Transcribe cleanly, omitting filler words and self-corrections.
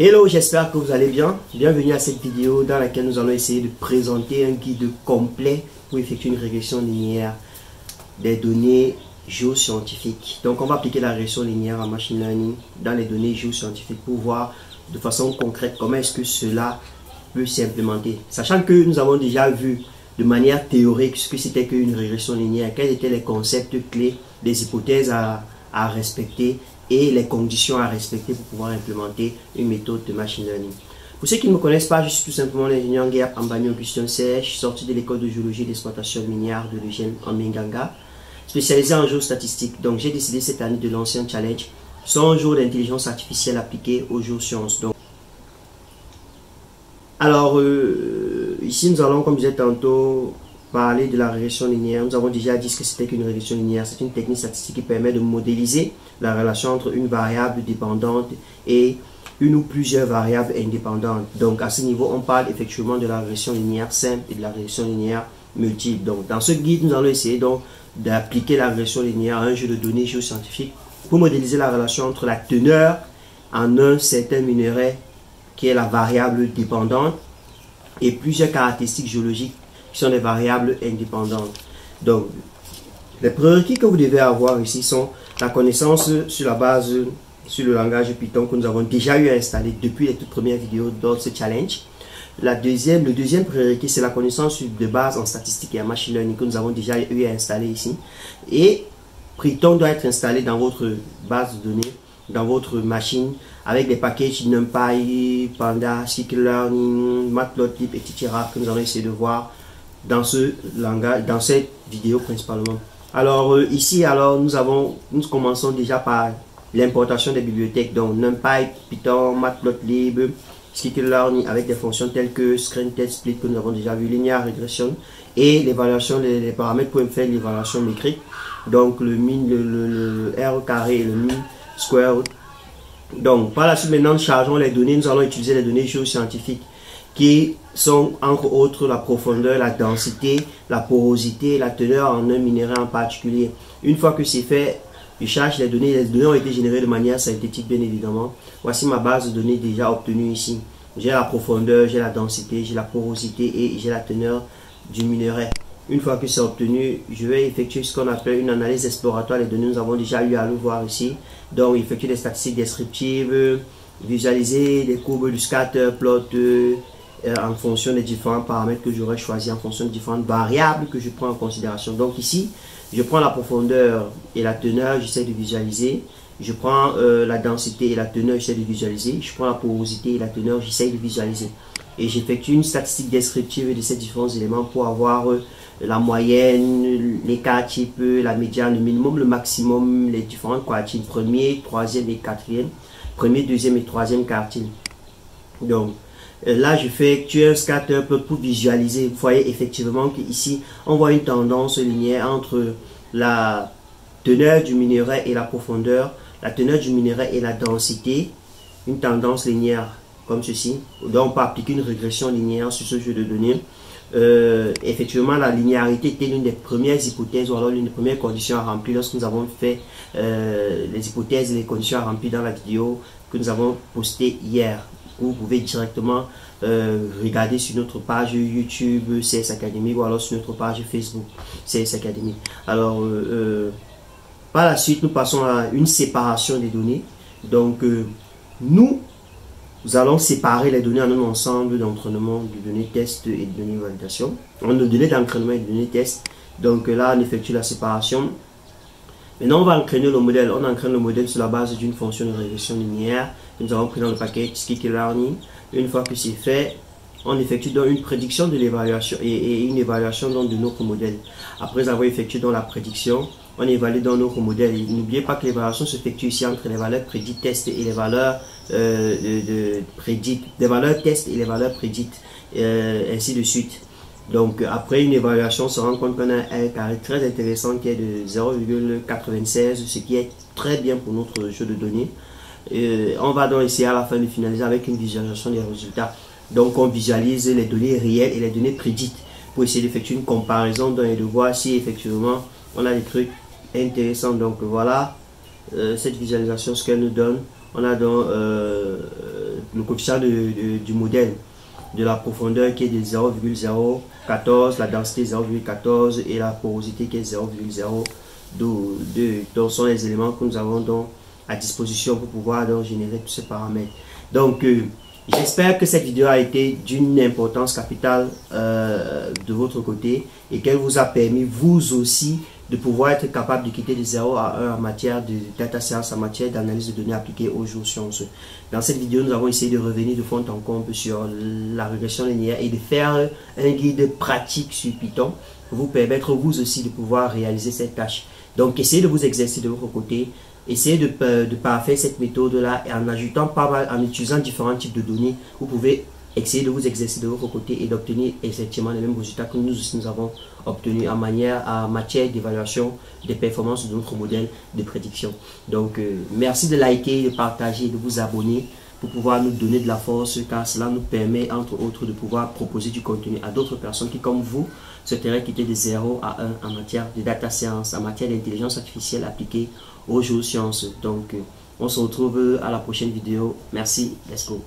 Hello, j'espère que vous allez bien. Bienvenue à cette vidéo dans laquelle nous allons essayer de présenter un guide complet pour effectuer une régression linéaire des données géoscientifiques. Donc on va appliquer la régression linéaire en machine learning dans les données géoscientifiques pour voir de façon concrète comment est-ce que cela peut s'implémenter. Sachant que nous avons déjà vu de manière théorique ce que c'était qu'une régression linéaire, quels étaient les concepts clés, les hypothèses à respecter et les conditions à respecter pour pouvoir implémenter une méthode de machine learning. Pour ceux qui ne me connaissent pas, je suis tout simplement l'ingénieur Guerre Ambani Augustin Serge. Je suis sorti de l'école de géologie et d'exploitation minière de l'UGM en Minganga, spécialisé en géostatistique. Donc j'ai décidé cette année de lancer un challenge 100 jours d'intelligence artificielle appliquée aux géosciences. Donc, alors ici nous allons, comme je disais tantôt, parler de la régression linéaire. Nous avons déjà dit ce que c'était qu'une régression linéaire. C'est une technique statistique qui permet de modéliser la relation entre une variable dépendante et une ou plusieurs variables indépendantes. Donc à ce niveau, on parle effectivement de la régression linéaire simple et de la régression linéaire multiple. Donc dans ce guide, nous allons essayer donc d'appliquer la régression linéaire à un jeu de données géoscientifiques pour modéliser la relation entre la teneur en un certain minerai qui est la variable dépendante et plusieurs caractéristiques géologiques qui sont des variables indépendantes. Donc, les prérequis que vous devez avoir ici sont la connaissance sur la base, sur le langage Python que nous avons déjà eu à installer depuis les toutes premières vidéos dans ce challenge. Le deuxième prérequis, c'est la connaissance de base en statistique et en machine learning que nous avons déjà eu à installer ici. Et Python doit être installé dans votre base de données, dans votre machine, avec des packages NumPy, Panda, Scikit-learn, Matplotlib, etc. que nous allons essayer de voir dans ce langage, dans cette vidéo principalement. Alors ici, nous commençons déjà par l'importation des bibliothèques, donc NumPy, Python, Matplotlib, Scikit-learn avec des fonctions telles que screen test split que nous avons déjà vu, linear regression et l'évaluation des paramètres pour faire l'évaluation métrique, donc le min, le R carré et le min square. Donc par la suite, maintenant nous chargeons les données. Nous allons utiliser les données géoscientifiques qui sont entre autres la profondeur, la densité, la porosité, la teneur en un minerai en particulier. Une fois que c'est fait, je charge les données ont été générées de manière synthétique bien évidemment. Voici ma base de données déjà obtenue ici. J'ai la profondeur, j'ai la densité, j'ai la porosité et j'ai la teneur du minerai. Une fois que c'est obtenu, je vais effectuer ce qu'on appelle une analyse exploratoire des données. Nous avons déjà eu à le voir ici. Donc effectuer des statistiques descriptives, visualiser les courbes du scatter plot, en fonction des différents paramètres que j'aurais choisi, en fonction des différentes variables que je prends en considération. Donc ici, je prends la profondeur et la teneur, j'essaie de visualiser. Je prends la densité et la teneur, j'essaie de visualiser. Je prends la porosité et la teneur, j'essaie de visualiser. Et j'effectue une statistique descriptive de ces différents éléments pour avoir la moyenne, les quartiles, la médiane, le minimum, le maximum, les différents quartiles, premier, troisième et quatrième, premier, deuxième et troisième quartile. Donc, là, je fais un scatter pour visualiser. Vous voyez effectivement qu'ici, on voit une tendance linéaire entre la teneur du minerai et la profondeur, la teneur du minerai et la densité, une tendance linéaire comme ceci. Donc, on peut appliquer une régression linéaire sur ce jeu de données. Effectivement, la linéarité était l'une des premières hypothèses ou alors l'une des premières conditions à remplir lorsque nous avons fait les hypothèses et les conditions à remplir dans la vidéo que nous avons postée hier. Vous pouvez directement regarder sur notre page YouTube CS Academy ou alors sur notre page Facebook CS Academy. Alors, par la suite, nous passons à une séparation des données. Donc, nous allons séparer les données en un ensemble d'entraînement de données test et de données validation. En données d'entraînement et de données test. Donc là, on effectue la séparation. Maintenant, on va entraîner le modèle. On entraîne le modèle sur la base d'une fonction de régression linéaire que nous avons pris dans le paquet Scikit-learn. Une fois que c'est fait, on effectue donc une prédiction de l'évaluation et une évaluation donc de notre modèle. Après avoir effectué dans la prédiction, on évalue dans notre modèle. N'oubliez pas que l'évaluation s'effectue ici entre les valeurs prédites test et les valeurs prédites, des valeurs test et les valeurs prédites, ainsi de suite. Donc après une évaluation, on se rend compte qu'on a un R carré très intéressant qui est de 0,96, ce qui est très bien pour notre jeu de données. On va donc essayer à la fin de finaliser avec une visualisation des résultats. Donc on visualise les données réelles et les données prédites pour essayer d'effectuer une comparaison et de voir si effectivement on a des trucs intéressants. Donc voilà cette visualisation, ce qu'elle nous donne. On a donc le coefficient du modèle, de la profondeur qui est de 0,014, la densité 0,14 et la porosité qui est 0,02. Donc, ce sont les éléments que nous avons donc à disposition pour pouvoir donc générer tous ces paramètres. Donc, j'espère que cette vidéo a été d'une importance capitale de votre côté et qu'elle vous a permis, vous aussi, de pouvoir être capable de quitter de 0 à 1 en matière de data science, en matière d'analyse de données appliquées aux géosciences. Dans cette vidéo, nous avons essayé de revenir de fond en comble sur la régression linéaire et de faire un guide pratique sur Python pour vous permettre, vous aussi, de pouvoir réaliser cette tâche. Donc, essayez de vous exercer de votre côté. Essayez de parfaire cette méthode-là en ajoutant pas mal, en utilisant différents types de données. Vous pouvez essayer de vous exercer de votre côté et d'obtenir effectivement les mêmes résultats que nous aussi nous avons obtenus en matière d'évaluation des performances de notre modèle de prédiction. Donc, merci de liker, de partager, de vous abonner pour pouvoir nous donner de la force, car cela nous permet, entre autres, de pouvoir proposer du contenu à d'autres personnes qui, comme vous, souhaiteraient quitter de 0 à 1 en matière de data science, en matière d'intelligence artificielle appliquée aux géosciences. Donc, on se retrouve à la prochaine vidéo. Merci, let's go.